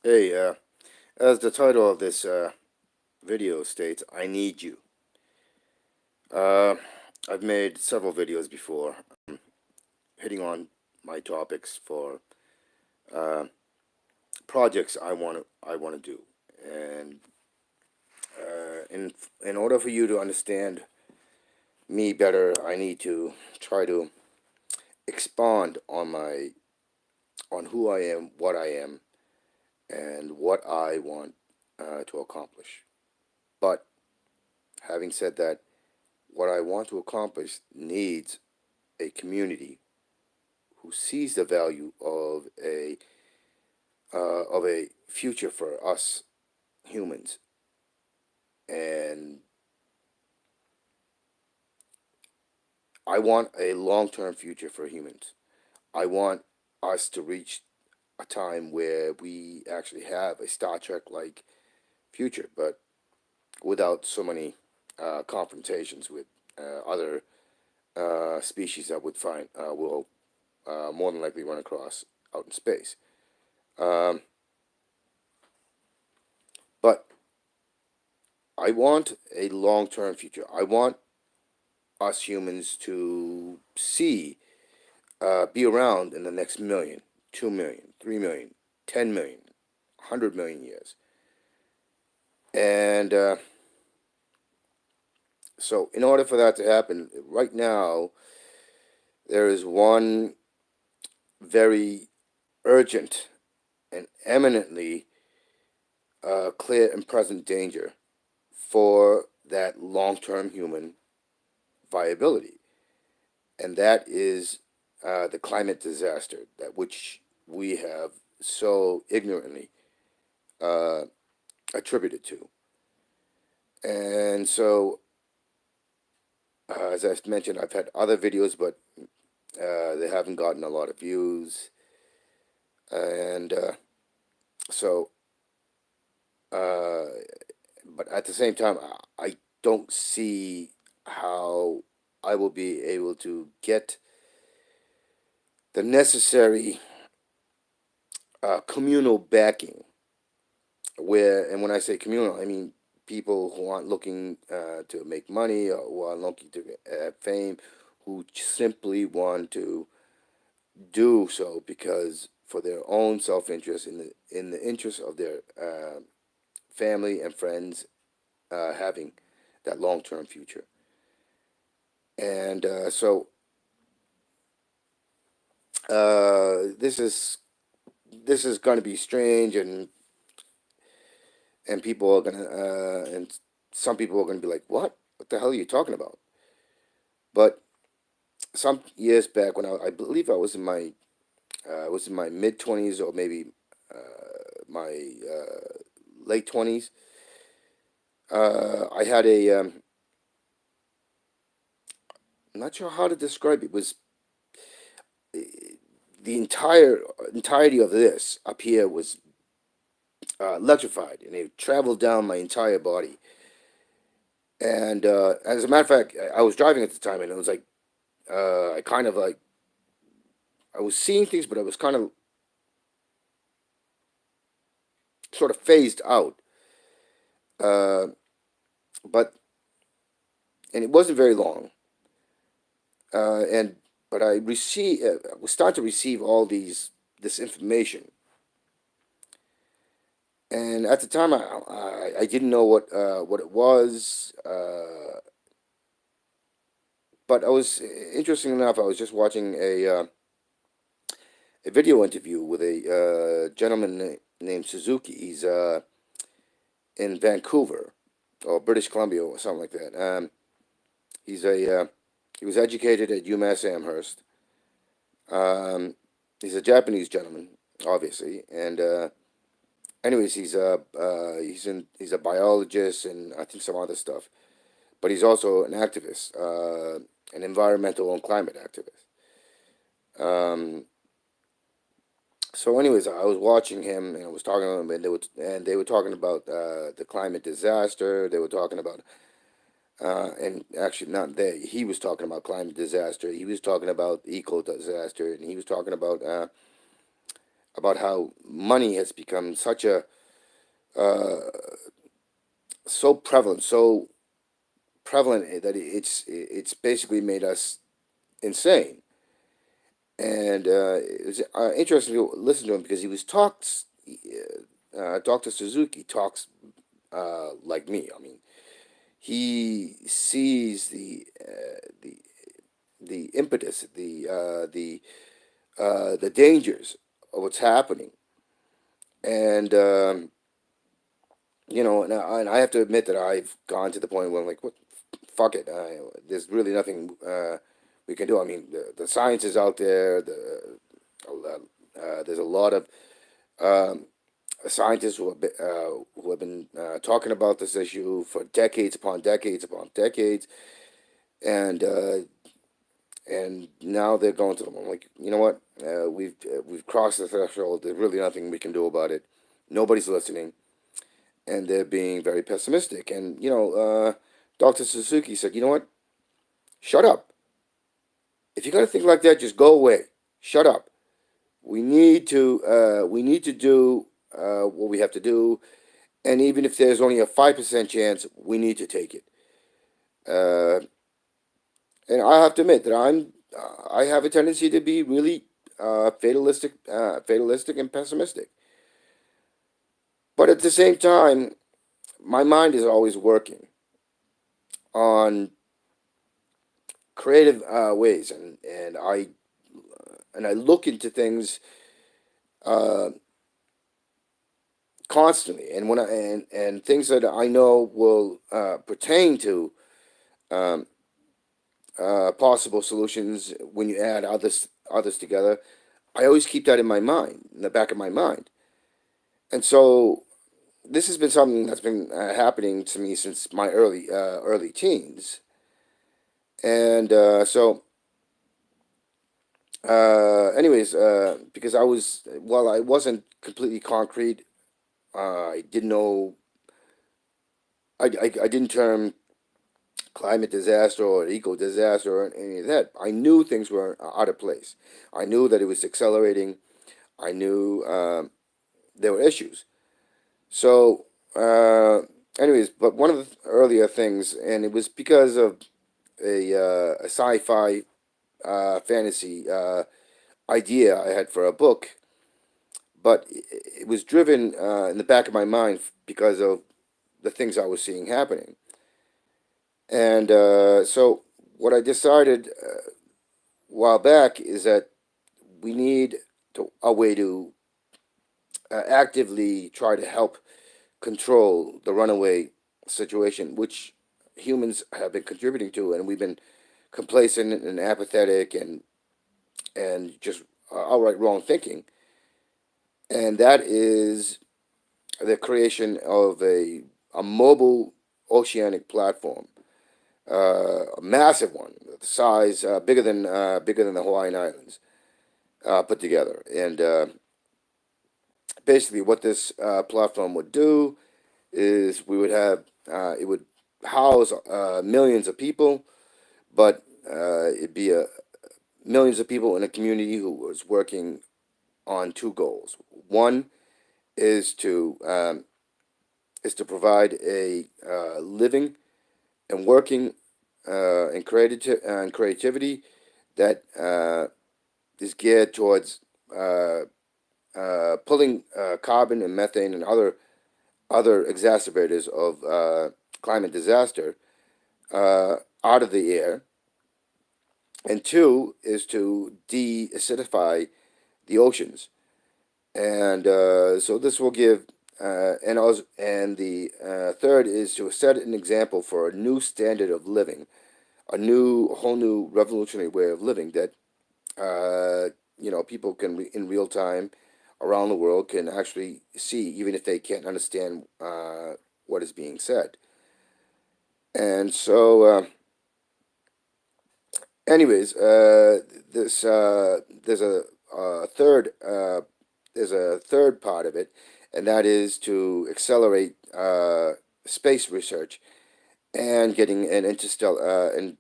Hey, as the title of this video states, I need you. Uh, I've made several videos before, hitting on my topics for uh, projects I want to do, and in order for you to understand me better, I need to try to expand on who I am, what I am, and what I want to accomplish. But having said that, what I want to accomplish needs a community who sees the value of a future for us humans, and I want a long-term future for humans. I want us to reach a time where we actually have a Star Trek like future, but without so many confrontations with other species that would find will more than likely run across out in space. Um, but I want a long term future. I want us humans to see, be around in the next million, 2 million, 3 million, 10 million, 100 million years. And so, in order for that to happen, right now, there is one very urgent and eminently clear and present danger for that long term human viability, and that is the climate disaster that which we have so ignorantly uh, attributed to. And so, as I mentioned, I've had other videos, but they haven't gotten a lot of views. And so, uh, but at the same time, I don't see how I will be able to get the necessary communal backing. And when I say communal, I mean people who aren't looking to make money, or who are looking to have fame, who simply want to do so because for their own self-interest, in the interest of their family and friends having that long-term future. And so this is going to be strange, and people are gonna and some people are gonna be like, What the hell are you talking about?" But some years back, when I believe I was in my mid 20s, or maybe my late 20s. I had I'm not sure how to describe it. It was the entirety of this up here was electrified, and it traveled down my entire body. And as a matter of fact, I was driving at the time, and it was like I kind of like I was seeing things, but I was kind of sort of phased out. Uh, but and it wasn't very long. And but I was starting to receive all this information, and at the time I didn't know what it was. But I was interesting enough. I was just watching a video interview with a gentleman named Suzuki. He's in Vancouver or British Columbia or something like that. He's a he was educated at UMass Amherst. Um, he's a Japanese gentleman, obviously, and anyways, he's a biologist and I think some other stuff. But he's also an activist, an environmental and climate activist. Um, so, anyways, I was watching him and I was talking to him, and they were talking about the climate disaster. They were talking about and actually not they. He was talking about climate disaster. He was talking about eco disaster, and he was talking about how money has become such a uh, so prevalent that it's basically made us insane. And it was interesting to listen to him because he was talks. Dr. Suzuki talks like me. I mean, he sees the impetus, the dangers of what's happening, and and I have to admit that I've gone to the point where I'm like, what, fuck it, there's really nothing we can do. I mean, the science is out there. There's a lot of um, scientists who have been talking about this issue for decades upon decades upon decades, and now they're going to them. I'm like, you know what? We've crossed the threshold. There's really nothing we can do about it. Nobody's listening, and they're being very pessimistic. And Dr. Suzuki said, you know what? Shut up. If you're gonna think like that, just go away. Shut up. We need to do what we have to do, and even if there's only a 5% chance, we need to take it. Uh, and I have to admit that I have a tendency to be really fatalistic and pessimistic. But at the same time, my mind is always working on creative ways, and I look into things uh, constantly, and and things that I know will pertain to um, possible solutions when you add others together. I always keep that in my mind, in the back of my mind, and so this has been something that's been happening to me since my early teens, and anyways, because while I wasn't completely concrete, I didn't know, I didn't term climate disaster or eco disaster or any of that. I knew things were out of place. I knew that it was accelerating. I knew there were issues. So, anyways, but one of the earlier things, and it was because of a sci-fi fantasy idea I had for a book, but it was driven in the back of my mind because of the things I was seeing happening. And so, what I decided a while back is that we need a way to actively try to help control the runaway situation, which humans have been contributing to, and we've been complacent and apathetic and just outright wrong thinking. And that is the creation of a mobile oceanic platform, a massive one, the size bigger than the Hawaiian Islands put together. And basically, what this platform would do is we would have it would house millions of people, but it'd be millions of people in a community who was working on two goals. One is to um, is to provide a living and working and creativity that is geared towards pulling carbon and methane and other exacerbators of climate disaster uh, out of the air. And two is to de-acidify the oceans. And so this will give, and the third is to set an example for a new standard of living, a whole new revolutionary way of living that people can in real time around the world can actually see, even if they can't understand what is being said. And so, anyways, this there's a third part of it, and that is to accelerate space research and getting an interstellar and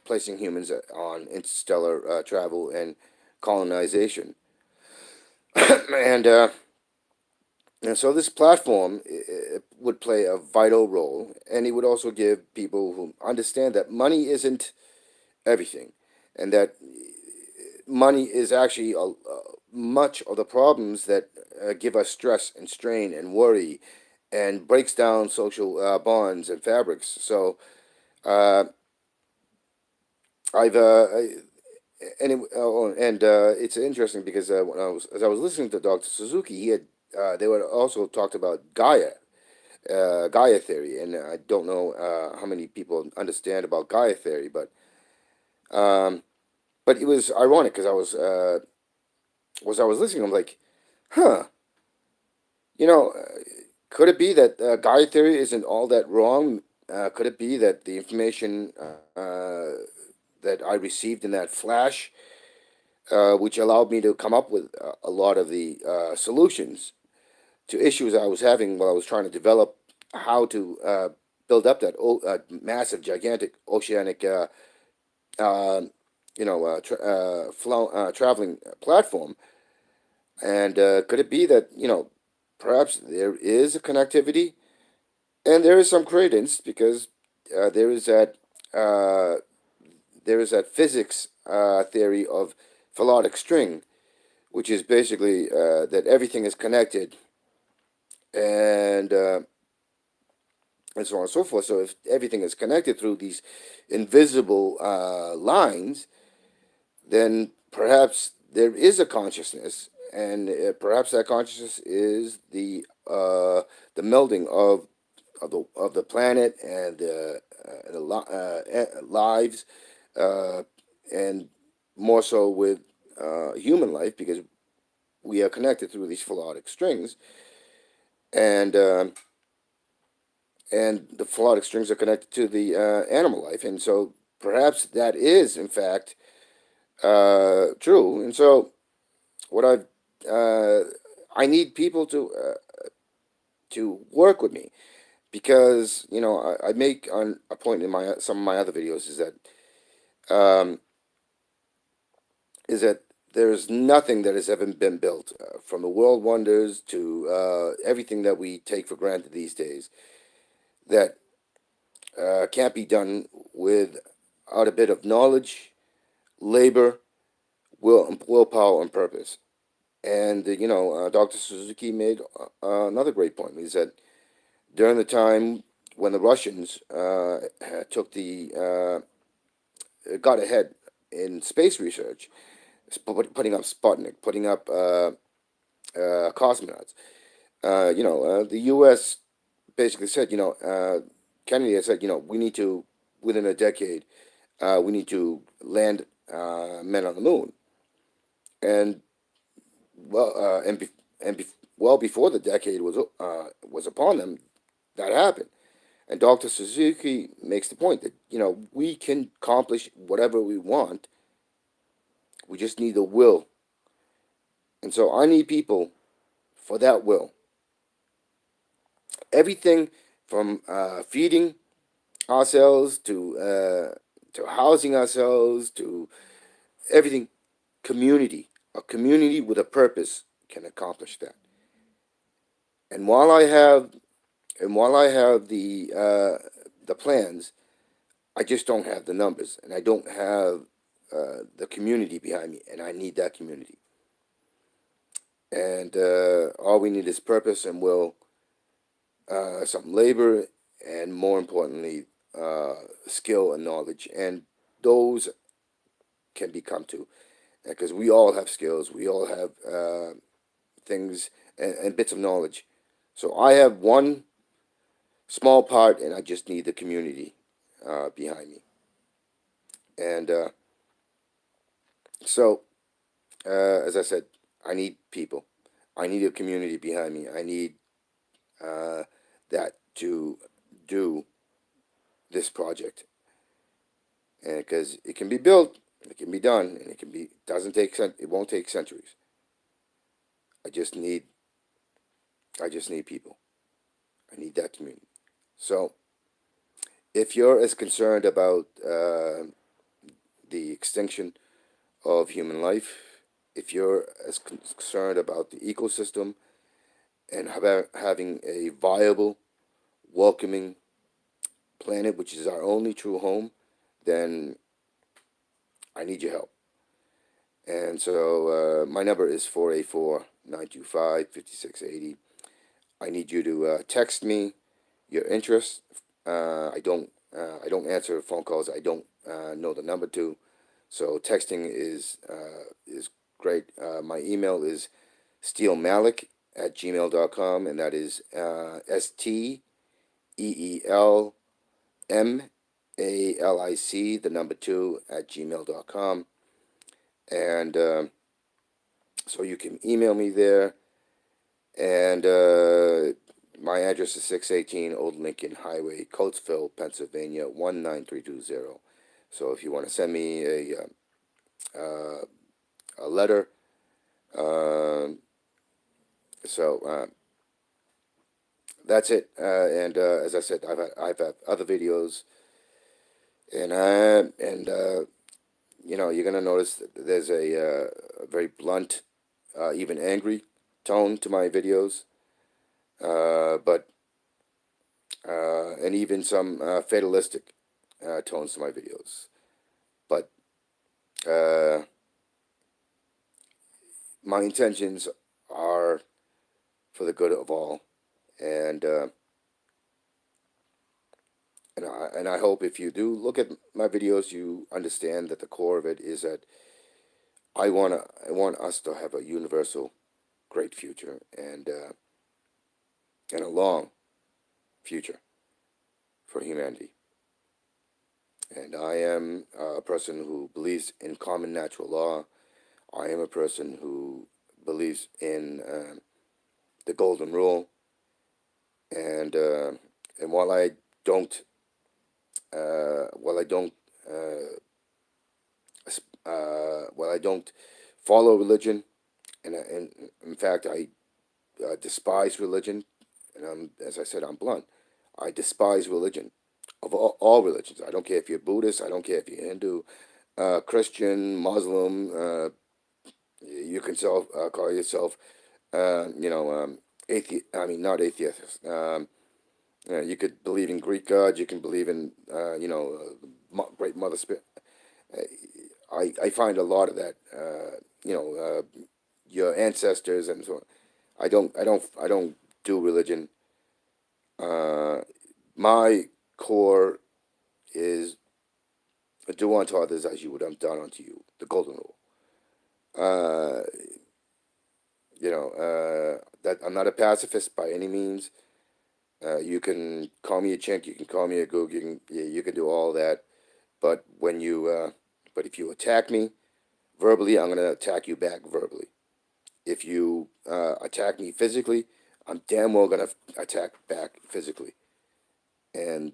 placing humans on interstellar travel and colonization. and uh, and so this platform would play a vital role, and it would also give people who understand that money isn't everything, and that money is actually much of the problems that give us stress and strain and worry and breaks down social bonds and fabrics. So uh, I've and it's interesting because when as I was listening to Dr. Suzuki, he had they would also talked about Gaia theory, and I don't know how many people understand about Gaia theory, um, but it was ironic because I was listening, I'm like, huh, you know, could it be that Gaia theory isn't all that wrong? Could it be that the information that I received in that flash, which allowed me to come up with a lot of the solutions to issues I was having while I was trying to develop how to build up that massive, gigantic oceanic, uh, traveling platform. And could it be that, perhaps there is a connectivity and there is some credence because uh, there is that uh, there is that physics theory of philodic string, which is basically that everything is connected and uh, and so on and so forth. So if everything is connected through these invisible lines, then perhaps there is a consciousness, and perhaps that consciousness is the melding of the planet and lives, uh, and more so with human life because we are connected through these philodic strings, and um, and the philodic strings are connected to the animal life, and so perhaps that is in fact true. And so what uh, I need people to work with me because I make on a point in my some of my other videos um, is that there's nothing that has ever been built from the world wonders to everything that we take for granted these days that can't be done without a bit of knowledge, labor, willpower, and purpose. And Dr. Suzuki made another great point. Is that during the time when the Russians took the got ahead in space research, putting up Sputnik, putting up cosmonauts, the U.S. basically said, Kennedy had said, we need to within a decade, we need to land men on the moon, and well, well before the decade was upon them, that happened. And Dr. Suzuki makes the point that we can accomplish whatever we want. We just need the will, and so I need people for that will. Everything from feeding ourselves to housing ourselves to everything. Community, a community with a purpose can accomplish that. And while I have the plans, I just don't have the numbers, and I don't have the community behind me, and I need that community. And all we need is purpose and will, some labor, and more importantly, uh, skill and knowledge. And those can be come to because we all have skills, we all have things and bits of knowledge. So I have one small part, and I just need the community behind me. And so, as I said, I need people. I need a community behind me. I need that to do this project, and because it can be built, it can be done, and it won't take centuries. I just need I just need people. I need that community. So, if you're as concerned about the extinction of human life if you're as concerned about the ecosystem and having a viable, welcoming planet, which is our only true home, then I need your help. And so my number is 484-925-5680. I need you to text me your interest. I don't answer phone calls. I don't know the number to. So texting is great. My email is steelmalik@gmail.com, and that is STEELMALIC, the number two, at gmail.com. And so you can email me there. And my address is 618 Old Lincoln Highway, Coatesville, Pennsylvania, 19320. So if you want to send me a letter, um, so that's it. And as I said, I've had other videos, and you're gonna notice that there's a very blunt, even angry tone to my videos, but and even some fatalistic tones to my videos. But uh, my intentions are for the good of all, and I hope if you do look at my videos, you understand that the core of it is that I want us to have a universal great future, and a long future for humanity. And I am a person who believes in common natural law. I am a person who believes in the golden rule, and uh, and don't, while I don't, while I don't follow religion, and in fact I despise religion, and as I said, I'm blunt. I despise religion, of all religions. I don't care if you're Buddhist. I don't care if you're Hindu, Christian, Muslim. You can call yourself, atheist. I mean, not atheist. You could believe in Greek gods. You can believe in, Great Mother Spirit. I find a lot of that. Your ancestors and so on. I don't do religion. Uh, my core is do unto others as you would have done unto you. The golden rule. Uh, that I'm not a pacifist by any means. You can call me a chink, you can call me a goog, you can do all that. But but if you attack me verbally, I'm gonna attack you back verbally. If you attack me physically, I'm damn well gonna attack back physically. And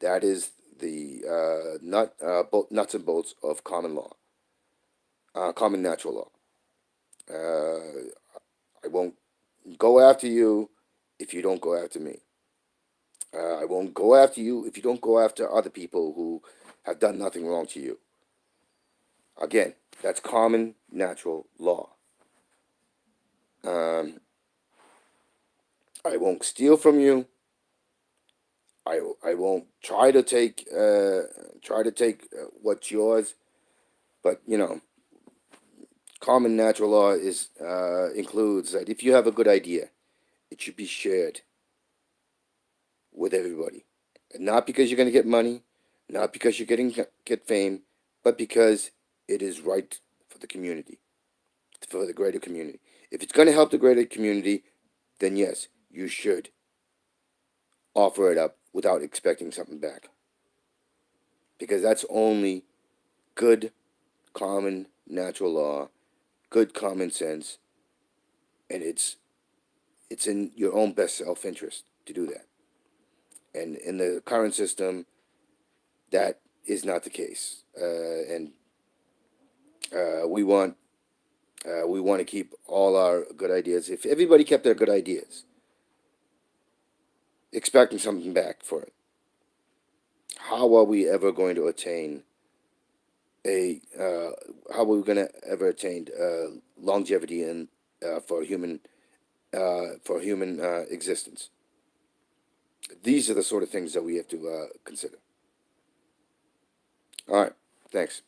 that is the nuts and bolts of common law, common natural law. I won't go after you if you don't go after me. I won't go after you if you don't go after other people who have done nothing wrong to you. Again, that's common natural law. Um, I won't steal from you. I won't try to take what's yours. But common natural law is includes that if you have a good idea, it should be shared with everybody, and not because you're going to get money, not because you're get fame, but because it is right for the community, for the greater community. If it's going to help the greater community, then yes, you should offer it up without expecting something back, because that's only good common natural law, good common sense, and it's in your own best self-interest to do that. And in the current system, that is not the case. And we want to keep all our good ideas. If everybody kept their good ideas, expecting something back for it, how are we ever going to attain a? How are we going to ever attain longevity in for human existence. These are the sort of things that we have to consider. All right, thanks.